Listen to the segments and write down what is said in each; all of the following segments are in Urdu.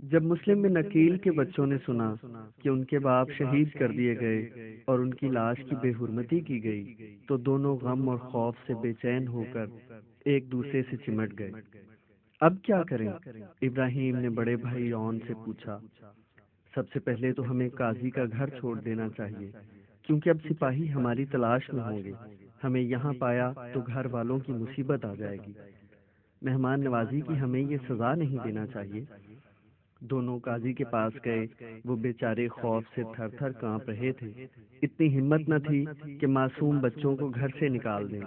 جب مسلم بن عقیل کے بچوں نے سنا کہ ان کے باپ شہید کر دیے گئے اور ان کی لاش کی بے حرمتی کی گئی تو دونوں غم اور خوف سے بے چین ہو کر ایک دوسرے سے چمٹ گئے۔ اب کیا کریں؟ ابراہیم نے بڑے بھائی اون سے پوچھا۔ سب سے پہلے تو ہمیں قاضی کا گھر چھوڑ دینا چاہیے، کیونکہ اب سپاہی ہماری تلاش میں ہوں گے۔ ہمیں یہاں پایا تو گھر والوں کی مصیبت آ جائے گی۔ مہمان نوازی کی ہمیں یہ سزا نہیں دینا چاہیے۔ دونوں قاضی کے پاس گئے۔ وہ بیچارے خوف سے تھر تھر کانپ رہے تھے۔ اتنی ہمت نہ تھی کہ معصوم بچوں کو گھر سے نکال دیں۔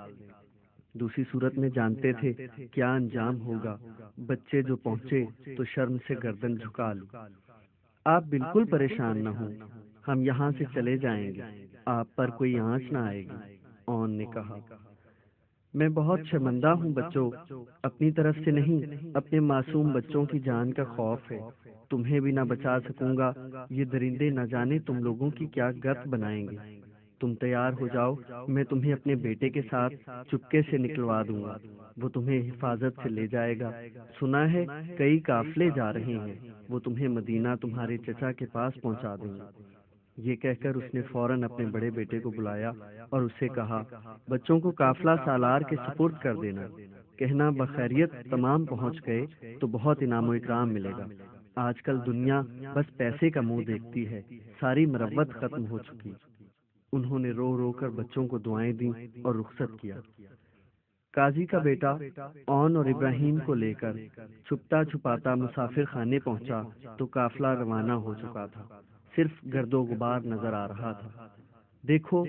دوسری صورت میں جانتے تھے کیا انجام ہوگا۔ بچے جو پہنچے تو شرم سے گردن جھکا لی۔ آپ بالکل پریشان نہ ہوں، ہم یہاں سے چلے جائیں گے، آپ پر کوئی آنچ نہ آئے گی، اون نے کہا۔ میں بہت شرمندہ ہوں بچوں، اپنی طرف سے نہیں، اپنے معصوم بچوں کی جان کا خوف ہے۔ تمہیں بھی نہ بچا سکوں گا، یہ درندے نہ جانے تم لوگوں کی کیا گت بنائیں گے۔ تم تیار ہو جاؤ، میں تمہیں اپنے بیٹے کے ساتھ چپکے سے نکلوا دوں گا، وہ تمہیں حفاظت سے لے جائے گا۔ سنا ہے کئی قافلے جا رہے ہیں، وہ تمہیں مدینہ تمہارے چچا کے پاس پہنچا دیں گے۔ یہ کہہ کر اس نے فوراً اپنے بڑے بیٹے کو بلایا اور اس سے کہا، بچوں کو قافلہ سالار کے سپرد کر دینا، کہنا بخیریت تمام پہنچ گئے تو بہت انعام و اکرام ملے گا۔ آج کل دنیا بس پیسے کا منہ دیکھتی ہے، ساری مروت ختم ہو چکی۔ انہوں نے رو رو کر بچوں کو دعائیں دیں اور رخصت کیا۔ قاضی کا بیٹا اون اور ابراہیم کو لے کر چھپتا چھپاتا مسافر خانے پہنچا تو قافلہ روانہ ہو چکا تھا۔ صرف گرد و غبار نظر آ رہا تھا۔ دیکھو،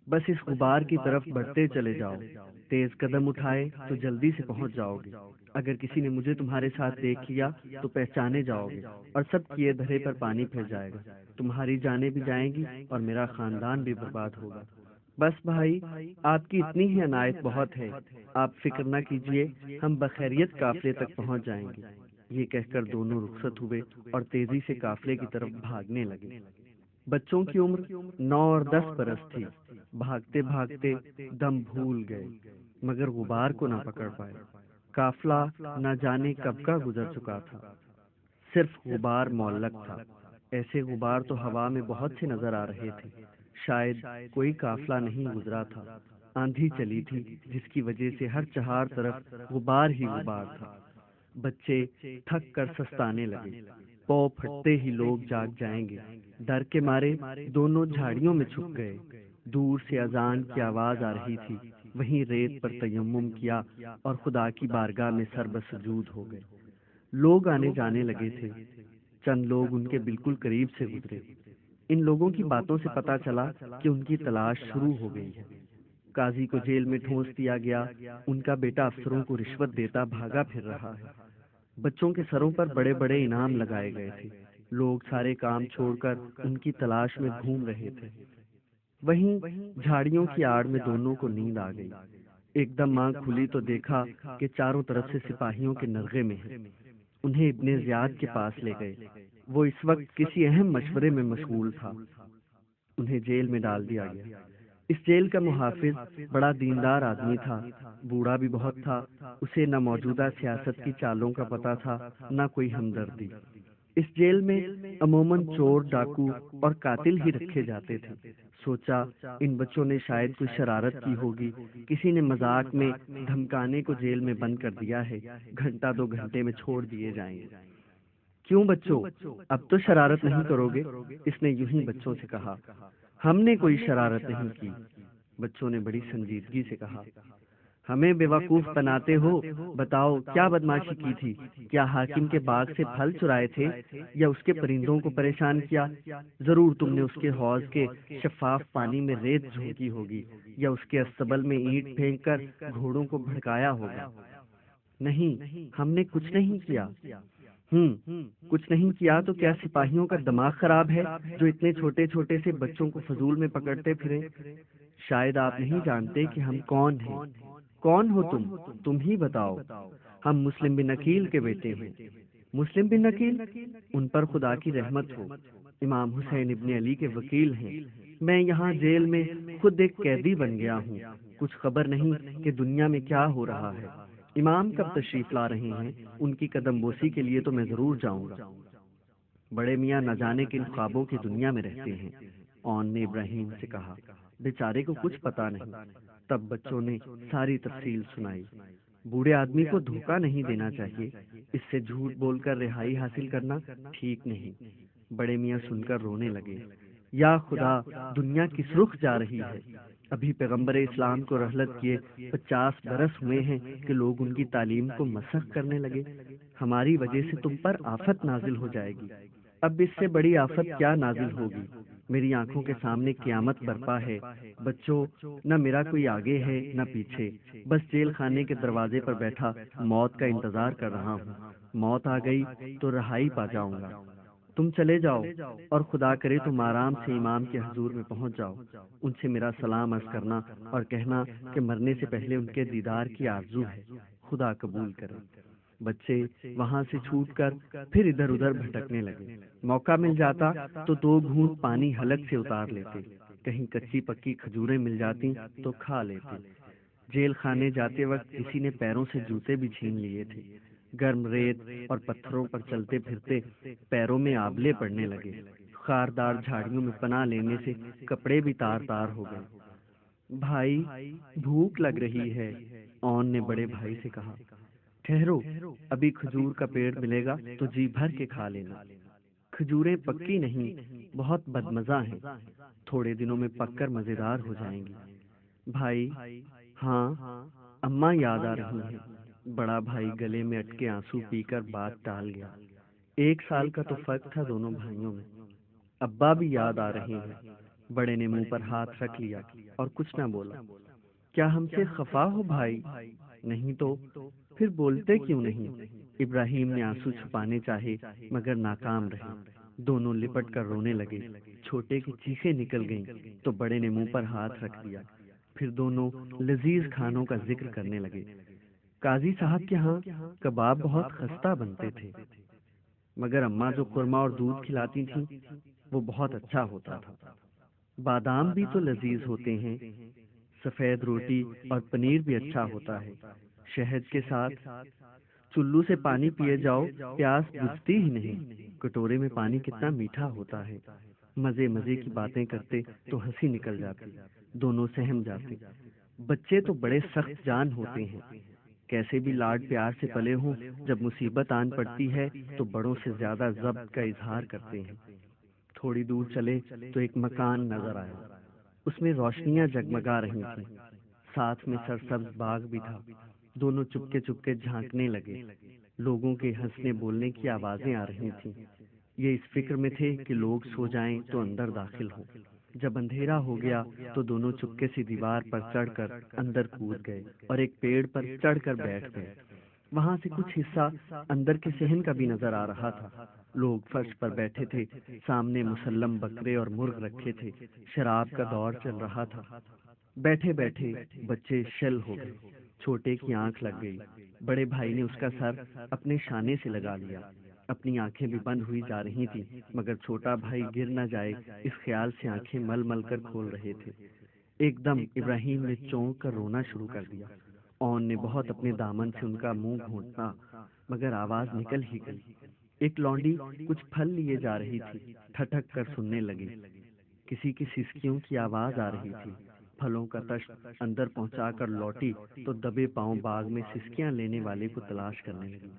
بس اس غبار کی طرف بڑھتے چلے جاؤ، تیز قدم اٹھائے تو جلدی سے پہنچ جاؤ گے۔ اگر کسی نے مجھے تمہارے ساتھ دیکھ لیا تو پہچانے جاؤ گے اور سب کیے دھرے پر پانی پھر جائے گا، تمہاری جانیں بھی جائیں گی اور میرا خاندان بھی برباد ہوگا۔ بس بھائی، آپ کی اتنی ہی عنایت بہت ہے، آپ فکر نہ کیجیے، ہم بخیریت قافلے تک پہنچ جائیں گے۔ یہ کہہ کر دونوں رخصت ہوئے اور تیزی سے قافلے کی طرف بھاگنے لگے۔ بچوں کی عمر 9 اور 10 برس تھی۔ بھاگتے بھاگتے دم بھول گئے مگر غبار کو نہ پکڑ پائے۔ قافلہ نہ جانے کب کا گزر چکا تھا، صرف غبار معلق تھا۔ ایسے غبار تو ہوا میں بہت سے نظر آ رہے تھے، شاید کوئی قافلہ نہیں گزرا تھا۔ آندھی چلی تھی جس کی وجہ سے ہر چہار طرف غبار ہی غبار تھا۔ بچے تھک کر سستانے لگے، پاؤں پھٹتے ہی لوگ جاگ جائیں گے۔ ڈر کے مارے دونوں جھاڑیوں میں چھپ گئے۔ دور سے اذان کی آواز آ رہی تھی، وہیں ریت پر تیمم کیا اور خدا کی بارگاہ میں سر بسجود ہو گئے۔ لوگ آنے جانے لگے تھے، چند لوگ ان کے بالکل قریب سے گزرے۔ ان لوگوں کی باتوں سے پتہ چلا کہ ان کی تلاش شروع ہو گئی ہے۔ قاضی کو جیل میں ٹھونس دیا گیا، ان کا بیٹا افسروں کو رشوت دیتا بھاگا پھر رہا ہے۔ بچوں کے سروں پر بڑے بڑے انعام لگائے گئے تھے۔ لوگ سارے کام چھوڑ کر ان کی تلاش میں گھوم رہے تھے۔ وہیں جھاڑیوں کی آڑ میں دونوں کو نیند آ گئی۔ ایک دم آنکھ کھلی تو دیکھا کہ چاروں طرف سے سپاہیوں کے نرغے میں ہیں۔ انہیں ابن زیاد کے پاس لے گئے۔ وہ اس وقت کسی اہم مشورے میں مشغول تھا۔ انہیں جیل میں ڈال دیا گیا۔ اس جیل کا محافظ بڑا دیندار آدمی تھا، بوڑھا بھی بہت تھا۔ اسے نہ موجودہ سیاست کی چالوں کا پتہ تھا، نہ کوئی ہمدردی۔ اس جیل میں عموماً چور، ڈاکو اور قاتل ہی رکھے جاتے تھے۔ سوچا ان بچوں نے شاید کوئی شرارت کی ہوگی، کسی نے مذاق میں دھمکانے کو جیل میں بند کر دیا ہے، گھنٹہ 2 گھنٹے میں چھوڑ دیے جائیں گے۔ کیوں بچوں، اب تو شرارت نہیں کرو گے؟ اس نے یوں ہی بچوں سے کہا۔ ہم نے کوئی شرارت نہیں کی، بچوں نے بڑی سنجیدگی سے کہا۔ ہمیں بیوقوف بناتے ہو، بتاؤ کیا بدماشی کی تھی؟ کیا حاکم کے باغ سے پھل چرائے تھے یا اس کے پرندوں کو پریشان کیا؟ ضرور تم نے اس کے حوض کے شفاف پانی میں ریت جھونکی ہوگی یا اس کے استبل میں اینٹ پھینک کر گھوڑوں کو بھڑکایا ہوگا۔ نہیں، ہم نے کچھ نہیں کیا۔ کچھ نہیں کیا تو کیا سپاہیوں کا دماغ خراب ہے جو اتنے چھوٹے چھوٹے سے بچوں کو فضول میں پکڑتے پھریں؟ شاید آپ نہیں جانتے کہ ہم کون ہیں۔ کون ہو تم؟ تم ہی بتاؤ۔ ہم مسلم بن عقیل کے بیٹے ہیں۔ مسلم بن عقیل؟ ان پر خدا کی رحمت ہو، امام حسین ابن علی کے وکیل ہیں۔ میں یہاں جیل میں خود ایک قیدی بن گیا ہوں، کچھ خبر نہیں کہ دنیا میں کیا ہو رہا ہے۔ امام کب تشریف لا رہے ہیں؟ ان کی قدم بوسی کے لیے تو میں ضرور جاؤں گا۔ بڑے میاں نہ جانے کن خوابوں کی دنیا میں رہتے ہیں، اون نے ابراہیم سے کہا۔ بیچارے کو کچھ پتا نہیں۔ تب بچوں نے ساری تفصیل سنائی۔ بوڑھے آدمی کو دھوکہ نہیں دینا چاہیے، اس سے جھوٹ بول کر رہائی حاصل کرنا ٹھیک نہیں۔ بڑے میاں سن کر رونے لگے۔ یا خدا، دنیا کس رخ جا رہی ہے؟ ابھی پیغمبر اسلام کو رحلت کیے 50 برس ہوئے ہیں کہ لوگ ان کی تعلیم کو مسخ کرنے لگے۔ ہماری وجہ سے تم پر آفت نازل ہو جائے گی۔ اب اس سے بڑی آفت کیا نازل ہوگی؟ میری آنکھوں کے سامنے قیامت برپا ہے۔ بچوں، نہ میرا کوئی آگے ہے نہ پیچھے، بس جیل خانے کے دروازے پر بیٹھا موت کا انتظار کر رہا ہوں۔ موت آ گئی تو رہائی پا جاؤں گا۔ تم چلے جاؤ، اور خدا کرے تم آرام سے امام کے حضور میں پہنچ جاؤ۔ ان سے میرا سلام عرض کرنا اور کہنا کہ مرنے سے پہلے ان کے دیدار کی آرزو ہے، خدا قبول کرے۔ بچے وہاں سے چھوٹ کر پھر ادھر ادھر بھٹکنے لگے۔ موقع مل جاتا تو 2 گھونٹ پانی حلق سے اتار لیتے، کہیں کچی پکی کھجوریں مل جاتی تو کھا لیتے۔ جیل خانے جاتے وقت کسی نے پیروں سے جوتے بھی چھین لیے تھے۔ گرم ریت اور پتھروں پر چلتے پھرتے پیروں میں آبلے پڑنے لگے۔ خاردار جھاڑیوں میں پناہ لینے سے کپڑے بھی تار تار ہو گئے۔ بھائی، بھوک لگ رہی ہے، اون نے بڑے بھائی سے کہا۔ ٹھہرو، ابھی کھجور کا پیڑ ملے گا تو جی بھر کے کھا لینا۔ کھجوریں پکی نہیں، بہت بدمزہ ہیں، تھوڑے دنوں میں پک کر مزیدار ہو جائیں گی۔ بھائی، ہاں، اماں یاد آ رہی ہیں۔ بڑا بھائی گلے میں اٹکے آنسو پی کر بات ٹال گیا۔ 1 سال کا تو فرق تھا دونوں بھائیوں میں۔ ابا بھی یاد آ رہے ہیں۔ بڑے نے منہ پر ہاتھ رکھ لیا اور کچھ نہ بولا۔ کیا ہم سے خفا ہو بھائی؟ نہیں تو پھر بولتے کیوں نہیں؟ ابراہیم نے آنسو چھپانے چاہے مگر ناکام رہے۔ دونوں لپٹ کر رونے لگے۔ چھوٹے کی چیخیں نکل گئیں تو بڑے نے منہ پر ہاتھ رکھ دیا۔ پھر دونوں لذیذ کھانوں کا ذکر کرنے لگے۔ قاضی صاحب کے ہاں کباب بہت خستہ بنتے تھے، مگر اماں جو قورمہ اور دودھ کھلاتی تھیں وہ بہت اچھا ہوتا تھا۔ بادام بھی تو لذیذ ہوتے ہیں۔ سفید روٹی اور پنیر بھی اچھا ہوتا ہے، شہد کے ساتھ۔ چلو سے پانی پیے جاؤ، پیاس بجھتی ہی نہیں۔ کٹورے میں پانی کتنا میٹھا ہوتا ہے۔ مزے مزے کی باتیں کرتے تو ہنسی نکل جاتی، دونوں سہم جاتے۔ بچے تو بڑے سخت جان ہوتے ہیں، کیسے بھی لاڈ پیار سے پلے ہوں، جب مصیبت آن پڑتی ہے تو بڑوں سے زیادہ ضبط کا اظہار کرتے ہیں۔ تھوڑی دور چلے تو ایک مکان نظر آیا، اس میں روشنیاں جگمگا رہی تھیں، ساتھ میں سرسبز باغ بھی تھا۔ دونوں چپکے چپکے جھانکنے لگے۔ لوگوں کے ہنسنے بولنے کی آوازیں آ رہی تھیں۔ یہ اس فکر میں تھے کہ لوگ سو جائیں تو اندر داخل ہوں۔ جب اندھیرا ہو گیا تو دونوں چپکے سی دیوار پر چڑھ کر اندر کود گئے اور ایک پیڑ پر چڑھ کر بیٹھ گئے۔ وہاں سے کچھ حصہ اندر کے صحن کا بھی نظر آ رہا تھا۔ لوگ فرش پر بیٹھے تھے، سامنے مسلم بکرے اور مرغ رکھے تھے، شراب کا دور چل رہا تھا۔ بیٹھے بیٹھے بچے شل ہو گئے۔ چھوٹے کی آنکھ لگ گئی۔ بڑے بھائی نے اس کا سر اپنے شانے سے لگا لیا۔ اپنی آنکھیں بھی بند ہوئی جا رہی تھیں، مگر چھوٹا بھائی گر نہ جائے اس خیال سے آنکھیں مل مل کر کھول رہے تھے۔ ایک دم ابراہیم نے چونک کر رونا شروع کر دیا۔ اون نے بہت اپنے دامن سے ان کا منہ گھونٹا، مگر آواز نکل ہی گئی۔ ایک لونڈی کچھ پھل لیے جا رہی تھی، ٹھٹک کر سننے لگی۔ کسی کی سسکیوں کی آواز آ رہی تھی۔ پھلوں کا تشت اندر پہنچا کر لوٹی تو دبے پاؤں باغ میں سسکیاں لینے والے کو تلاش کرنے لگی۔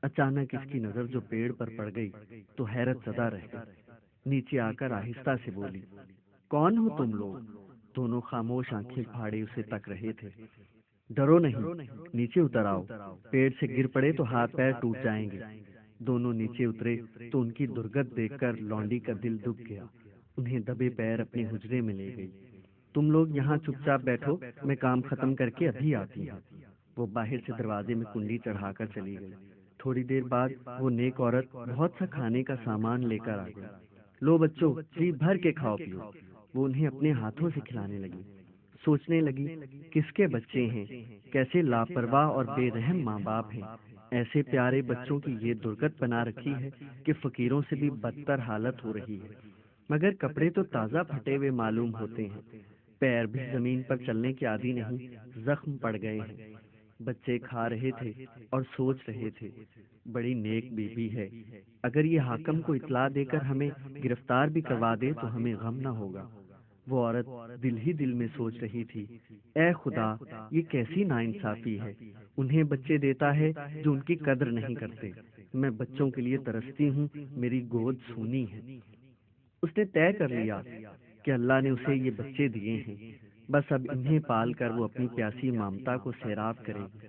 اچانک اس کی نظر جو پیڑ پر پڑ گئی تو حیرت زدہ رہ گئی۔ نیچے آ کر آہستہ سے بولی، کون ہو تم لوگ؟ دونوں خاموش آنکھیں پھاڑے اسے تک رہے تھے۔ ڈرو نہیں، نیچے اتر آؤ، پیڑ سے گر پڑے تو ہاتھ پیر ٹوٹ جائیں گے۔ دونوں نیچے اترے تو ان کی درگت دیکھ کر لونڈی کا دل دب گیا۔ انہیں دبے پیر اپنے حجرے میں لے گئی۔ تم لوگ یہاں چپ چاپ بیٹھو، میں کام ختم کر کے ابھی آتی ہوں۔ وہ باہر سے دروازے میں کنڈی چڑھا کر چلی گئی۔ تھوڑی دیر بعد وہ نیک عورت بہت سا کھانے کا سامان لے کر آ گئی۔ لو بچوں، جی بھر کے کھاؤ پیو۔ وہ انہیں اپنے ہاتھوں سے کھلانے لگی۔ سوچنے لگی، کس کے بچے ہیں، کیسے لاپرواہ اور بے رحم ماں باپ ہیں۔ ایسے پیارے بچوں کی یہ درگت بنا رکھی ہے کہ فقیروں سے بھی بدتر حالت ہو رہی ہے۔ مگر کپڑے تو تازہ پھٹے ہوئے معلوم ہوتے ہیں، پیر بھی زمین پر چلنے کے عادی نہیں، زخم پڑ گئے ہیں۔ بچے کھا رہے تھے اور سوچ رہے تھے، بڑی نیک بیوی ہے، اگر یہ حاکم کو اطلاع دے کر ہمیں گرفتار بھی کروا دے تو ہمیں غم نہ ہوگا۔ وہ عورت دل ہی دل میں سوچ رہی تھی، اے خدا، یہ کیسی ناانصافی ہے، انہیں بچے دیتا ہے جو ان کی قدر نہیں کرتے۔ میں بچوں کے لیے ترستی ہوں، میری گود سونی ہے۔ اس نے طے کر لیا کہ اللہ نے اسے یہ بچے دیے ہیں، بس اب انہیں پال کر وہ اپنی پیاسی مامتا کو سیراب کرے گی۔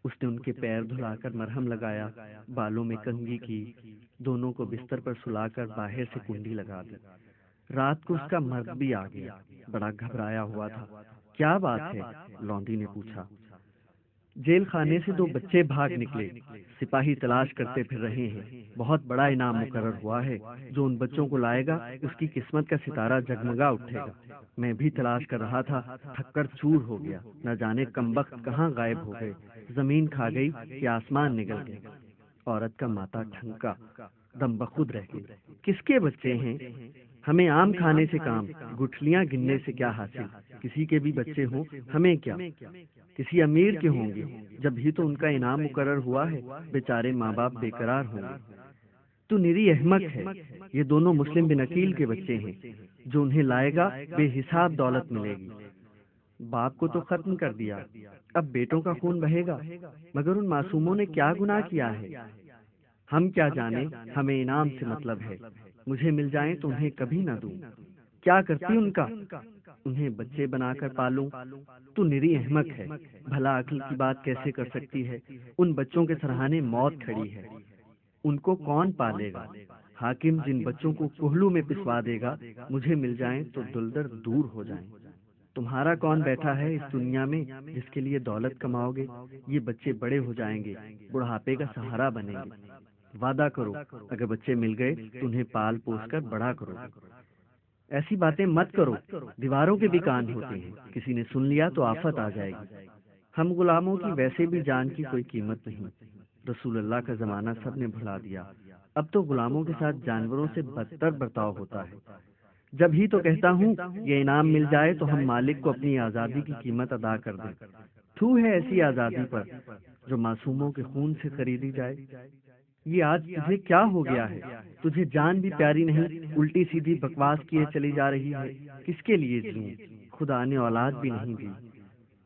اس نے ان کے پیر دھلا کر مرہم لگایا، بالوں میں کنگھی کی، دونوں کو بستر پر سلا کر باہر سے کنڈی لگا دی۔ رات کو اس کا مرد بھی آ گیا، بڑا گھبرایا ہوا تھا۔ کیا بات ہے؟ لونڈی نے پوچھا۔ جیل خانے سے 2 بچے بھاگ نکلے، سپاہی تلاش کرتے پھر رہے ہیں، بہت بڑا انعام مقرر ہوا ہے، جو ان بچوں کو لائے گا اس کی قسمت کا ستارہ جگمگا اٹھے گا۔ میں بھی تلاش کر رہا تھا، تھک کر چور ہو گیا، نہ جانے کمبخت کہاں غائب ہو گئے، زمین کھا گئی کہ آسمان نگل گئے۔ عورت کا ماتھا ٹھنکا، دم بخود رہ گئی۔ کس کے بچے ہیں؟ ہمیں آم کھانے سے کام، گٹھلیاں گننے سے کیا حاصل؟ کسی کے بھی بچے ہوں ہمیں کیا؟ کسی امیر کے ہوں گے، جب ہی تو ان کا انعام مقرر ہوا ہے، بیچارے ماں باپ بے قرار ہوں گے۔ تو نری احمق ہے، یہ دونوں مسلم بن عقیل کے بچے ہیں، جو انہیں لائے گا بے حساب دولت ملے گی۔ باپ کو تو ختم کر دیا، اب بیٹوں کا خون بہے گا، مگر ان معصوموں نے کیا گناہ کیا ہے؟ ہم کیا جانے، ہمیں انعام سے مطلب ہے، مجھے مل جائیں تو انہیں کبھی نہ دوں۔ کیا کرتی ان کا؟ انہیں بچے بنا کر پالوں؟ تو نری احمق ہے، بھلا عقل کی بات کیسے کر سکتی ہے؟ ان بچوں کے سرہانے موت کھڑی ہے، ان کو کون پالے گا؟ حاکم جن بچوں کو کوہلو میں پسوا دے گا، مجھے مل جائیں تو دلدر دور ہو جائیں۔ تمہارا کون بیٹھا ہے اس دنیا میں جس کے لیے دولت کماؤ گے؟ یہ بچے بڑے ہو جائیں گے، بڑھاپے کا سہارا بنیں گے۔ وعدہ کرو، اگر بچے مل گئے تو انہیں پال پوس کر بڑا کرو گے۔ ایسی باتیں مت کرو، دیواروں کے بھی کان ہوتے ہیں، کسی نے سن لیا تو آفت آ جائے گی۔ ہم غلاموں کی ویسے بھی جان کی کوئی قیمت نہیں، رسول اللہ کا زمانہ سب نے بھلا دیا، اب تو غلاموں کے ساتھ جانوروں سے بدتر برتاؤ ہوتا ہے۔ جب ہی تو کہتا ہوں یہ انعام مل جائے تو ہم مالک کو اپنی آزادی کی قیمت ادا کر دیں۔ تو ہے ایسی آزادی پر جو معصوموں کے خون سے خریدی جائے۔ یہ آج تجھے کیا ہو گیا ہے؟ تجھے جان بھی پیاری نہیں، الٹی سیدھی بکواس کیے چلی جا رہی ہے۔ کس کے لیے جیوں؟ خدا نے اولاد بھی نہیں دی۔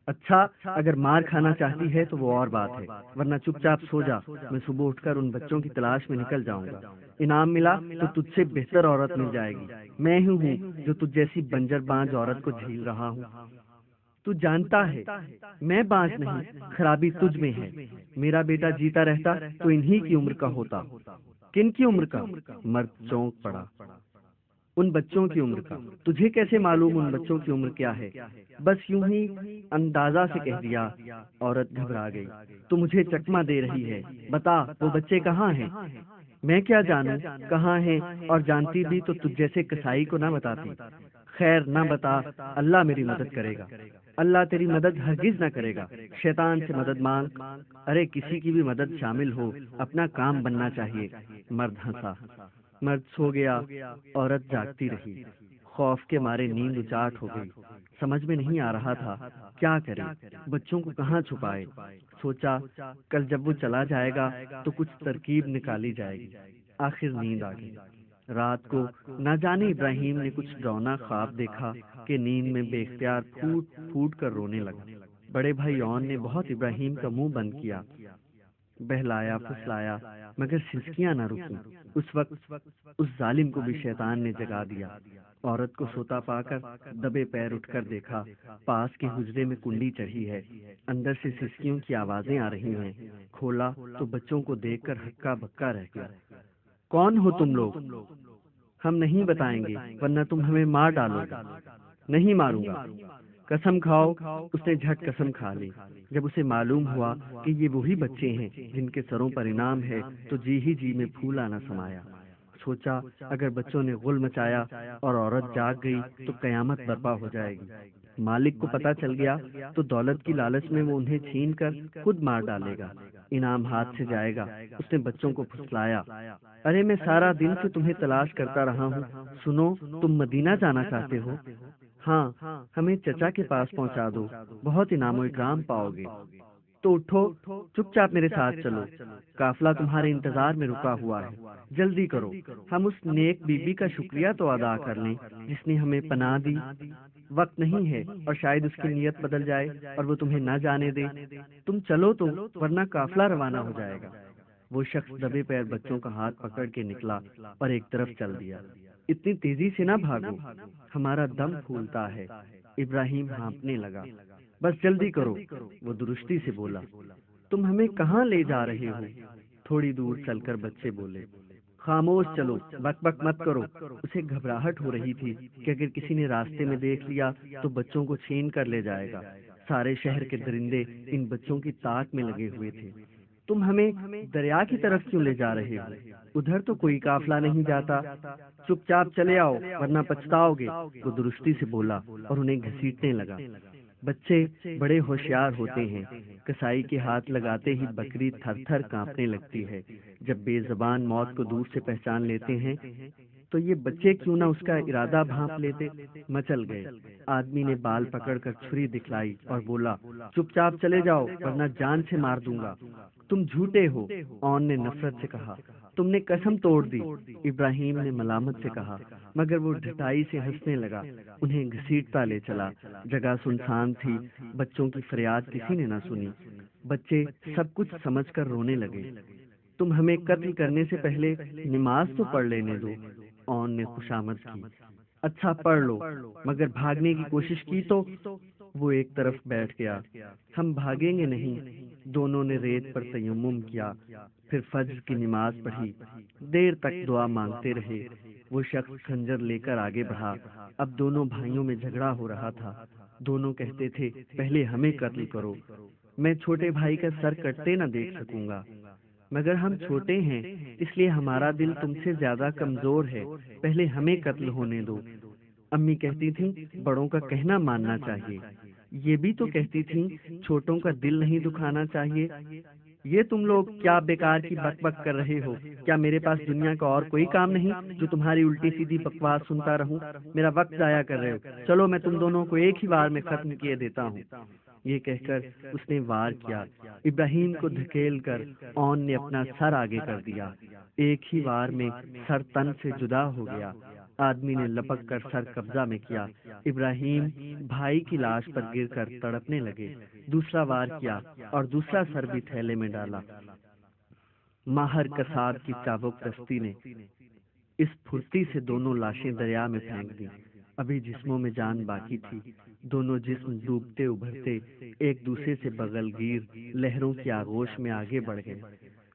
اچھا، اگر مار کھانا چاہتی ہے تو وہ اور بات ہے، ورنہ چپ چاپ سو جا، میں صبح اٹھ کر ان بچوں کی تلاش میں نکل جاؤں گا۔ انعام ملا تو تجھ سے بہتر عورت مل جائے گی، میں ہی ہوں جو تجھ جیسی بنجر بانج عورت کو جھیل رہا ہوں۔ تو جانتا ہے میں بانج نہیں، خرابی تجھ میں ہے۔ میرا بیٹا جیتا رہتا تو انہی کی عمر کا ہوتا۔ کن کی عمر کا؟ مرد چونک پڑا۔ ان بچوں کی عمر کا؟ تجھے کیسے معلوم ان بچوں کی عمر کیا ہے؟ بس یوں ہی اندازہ سے کہہ دیا۔ عورت گھبرا گئی۔ تو مجھے چکمہ دے رہی ہے، بتا وہ بچے کہاں ہیں؟ میں کیا جانوں کہاں ہیں، اور جانتی بھی تو تجھ جیسے کسائی کو نہ بتاتی۔ خیر نہ بتا، اللہ میری مدد کرے گا۔ اللہ تیری مدد ہرگز نہ کرے گا، شیطان سے مدد مانگ۔ ارے کسی کی بھی مدد شامل ہو، اپنا کام بننا چاہیے۔ مرد ہنسا۔ مرد سو گیا، عورت جاگتی رہی۔ خوف کے مارے نیند اچاٹ ہو گئی، سمجھ میں نہیں آ رہا تھا کیا کرے، بچوں کو کہاں چھپائے۔ سوچا کل جب وہ چلا جائے گا تو کچھ ترکیب نکالی جائے گی۔ آخر نیند آ گئی۔ رات کو نہ جانے ابراہیم نے کچھ ڈراؤنا خواب دیکھا کہ نیند میں بے اختیار پھوٹ پھوٹ کر رونے لگا۔ بڑے بھائی اون نے بہت ابراہیم کا منہ بند کیا، بہلایا پھسلایا، مگر سسکیاں نہ رکیں۔ اس وقت اس ظالم کو بھی شیطان نے جگا دیا۔ عورت کو سوتا پا کر دبے پیر اٹھ کر دیکھا، پاس کے حجرے میں کنڈی چڑھی ہے، اندر سے سسکیوں کی آوازیں آ رہی ہیں۔ کھولا تو بچوں کو دیکھ کر ہکا بکا رہ گیا۔ کون ہو تم لوگ؟ ہم نہیں بتائیں گے ورنہ تم ہمیں مار ڈالو گے۔ نہیں ماروں گا، قسم کھاؤ۔ اس نے جھٹ قسم کھا لی۔ جب اسے معلوم ہوا کہ یہ وہی بچے ہیں جن کے سروں پر انعام ہے تو جی ہی جی میں پھولا نہ سمایا۔ سوچا اگر بچوں نے غل مچایا اور عورت جاگ گئی تو قیامت برپا ہو جائے گی۔ مالک کو پتہ چل گیا تو دولت کی لالچ میں وہ انہیں چھین کر خود مار ڈالے گا، انعام ہاتھ سے جائے گا۔ اس نے بچوں کو پھسلایا۔ ارے میں سارا دن سے تمہیں تلاش کرتا رہا ہوں، سنو تم مدینہ جانا چاہتے ہو؟ ہاں، ہمیں چچا کے پاس پہنچا دو، بہت انعام و اکرام پاؤ گے۔ تو اٹھو، چپ چاپ میرے ساتھ چلو، قافلہ تمہارے انتظار میں رکا ہوا ہے، جلدی کرو، ہم اس نیک بی بی کا شکریہ تو ادا کر لیں جس نے ہمیں پناہ دی۔ وقت نہیں ہے اور شاید اس کی نیت بدل جائے اور وہ تمہیں نہ جانے دے، تم چلو تو ورنہ قافلہ روانہ ہو جائے گا۔ وہ شخص دبے پیر بچوں کا ہاتھ پکڑ کے نکلا اور ایک طرف چل دیا۔ اتنی تیزی سے نہ بھاگو، ہمارا دم پھولتا ہے۔ ابراہیم ہانپنے لگا۔ بس جلدی کرو، وہ درستی سے بولا۔ تم ہمیں کہاں لے جا رہے ہو؟ تھوڑی دور چل کر بچے بولے۔ خاموش چلو، بک بک مت کرو۔ اسے گھبراہٹ ہو رہی تھی کہ اگر کسی نے راستے میں دیکھ لیا تو بچوں کو چھین کر لے جائے گا۔ سارے شہر کے درندے ان بچوں کی تاک میں لگے ہوئے تھے۔ تم ہمیں دریا کی طرف کیوں لے جا رہے ہو؟ ادھر تو کوئی قافلہ نہیں جاتا، چپ چاپ چلے آؤ ورنہ پچھتاؤ گے، وہ درستی سے بولا اور انہیں گھسیٹنے لگا۔ بچے بڑے ہوشیار ہوتے ہیں، کسائی کے ہاتھ لگاتے ہی بکری تھر تھر کانپنے لگتی ہے۔ جب بے زبان موت کو دور سے پہچان لیتے ہیں تو یہ بچے کیوں نہ اس کا ارادہ بھانپ لیتے۔ مچل گئے۔ آدمی نے بال پکڑ کر چھری دکھلائی اور بولا، چپ چاپ چلے جاؤ ورنہ جان سے مار دوں گا۔ تم جھوٹے ہو، اون نے نفرت سے کہا، تم نے قسم توڑ دی۔ ابراہیم نے ملامت سے کہا، مگر وہ ڈھٹائی سے ہنسنے لگا، انہیں گھسیٹتا لے چلا۔ جگہ سنسان تھی، بچوں کی فریاد کسی نے نہ سنی۔ بچے سب کچھ سمجھ کر رونے لگے۔ تم ہمیں قتل کرنے سے پہلے نماز تو پڑھ لینے دو، اون نے خوشامد کی۔ اچھا پڑھ لو، مگر بھاگنے کی کوشش کی تو؟ وہ ایک طرف بیٹھ گیا۔ ہم بھاگیں گے نہیں۔ دونوں نے ریت پر تیمم کیا، پھر فجر کی نماز پڑھی، دیر تک دعا مانگتے رہے۔ وہ شخص خنجر لے کر آگے بڑھا۔ اب دونوں بھائیوں میں جھگڑا ہو رہا تھا۔ دونوں کہتے تھے، پہلے ہمیں قتل کرو، میں چھوٹے بھائی کا سر کٹتے نہ دیکھ سکوں گا، مگر ہم چھوٹے ہیں اس لیے ہمارا دل تم سے زیادہ کمزور ہے، پہلے ہمیں قتل ہونے دو۔ امی کہتی تھیں بڑوں کا کہنا ماننا چاہیے، یہ بھی تو کہتی تھیں چھوٹوں کا دل نہیں دکھانا چاہیے۔ یہ تم لوگ کیا بیکار کی بک بک کر رہے ہو؟ کیا میرے پاس دنیا کا اور کوئی کام نہیں جو تمہاری الٹی سیدھی بکواس سنتا رہوں؟ میرا وقت ضائع کر رہے ہو، چلو میں تم دونوں کو ایک ہی بار میں ختم کیے دیتا ہوں۔ یہ کہہ کر اس نے وار کیا۔ ابراہیم کو دھکیل کر اون نے اپنا سر آگے کر دیا۔ ایک ہی وار میں سر تن سے جدا ہو گیا۔ آدمی نے لپک کر سر قبضہ میں کیا۔ ابراہیم بھائی کی لاش پر گر کر تڑپنے لگے۔ دوسرا وار کیا اور دوسرا سر بھی تھیلے میں ڈالا۔ ماہر قصاب کی چابک دستی نے اس پھرتی سے دونوں لاشیں دریا میں پھینک دی۔ ابھی جسموں میں جان باقی تھی۔ دونوں جسم ڈوبتے ابھرتے ایک دوسرے سے بغل گیر لہروں کی آغوش میں آگے بڑھ گئے۔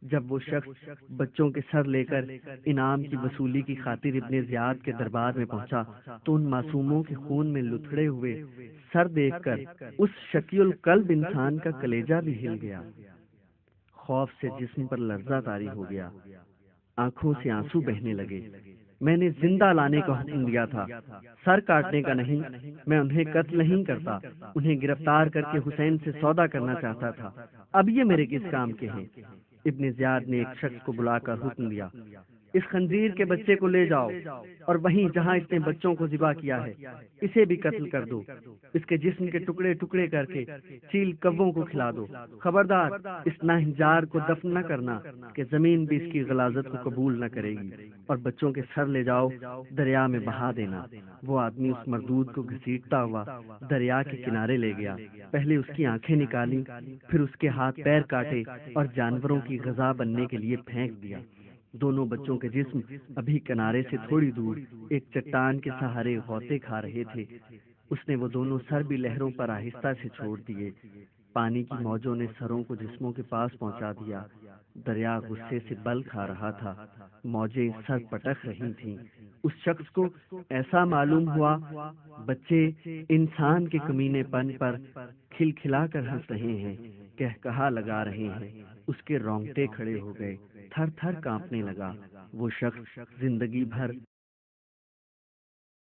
جب وہ شخص بچوں کے سر لے کر انعام کی وصولی کی خاطر ابن زیاد کے دربار میں پہنچا تو ان معصوموں کے خون میں لتھڑے ہوئے سر دیکھ کر اس شقی القلب انسان کا کلیجہ بھی ہل گیا۔ خوف سے جسم پر لرزہ طاری ہو گیا، آنکھوں سے آنسو بہنے لگے۔ میں نے زندہ لانے کا حکم دیا تھا، سر کاٹنے کا نہیں۔ میں انہیں قتل نہیں کرتا، انہیں گرفتار کر کے حسین سے سودا کرنا چاہتا تھا۔ اب یہ میرے کس کام کے ہیں؟ ابن زیاد نے ایک شخص کو بلا کر حکم دیا، اس خنزیر کے بچے کو لے جاؤ اور وہیں جہاں اس نے بچوں کو ذبح کیا ہے اسے بھی قتل کر دو، اس کے جسم کے ٹکڑے ٹکڑے کر کے چیل کووں کو کھلا دو۔ خبردار اس ناہنجار کو دفن نہ کرنا کہ زمین بھی اس کی غلاظت کو قبول نہ کرے گی، اور بچوں کے سر لے جاؤ دریا میں بہا دینا۔ وہ آدمی اس مردود کو گھسیٹتا ہوا دریا کے کنارے لے گیا۔ پہلے اس کی آنکھیں نکالی، پھر اس کے ہاتھ پیر کاٹے اور جانوروں کی غذا بننے کے لیے پھینک دیا۔ دونوں بچوں کے جسم ابھی کنارے سے تھوڑی دور ایک چٹان کے سہارے غوطے کھا رہے تھے۔ اس نے وہ دونوں سر بھی لہروں پر آہستہ سے چھوڑ دیے۔ پانی کی موجوں نے سروں کو جسموں کے پاس پہنچا دیا۔ دریا غصے سے بل کھا رہا تھا، موجیں سر پٹک رہی تھیں۔ اس شخص کو ایسا معلوم ہوا بچے انسان کے کمینے پن پر کھلکھلا کر ہنس رہے ہیں، کہا لگا رہے ہیں۔ اس کے رونگٹے کھڑے ہو گئے، تھر تھر کانپنے لگا۔ وہ شخص زندگی بھر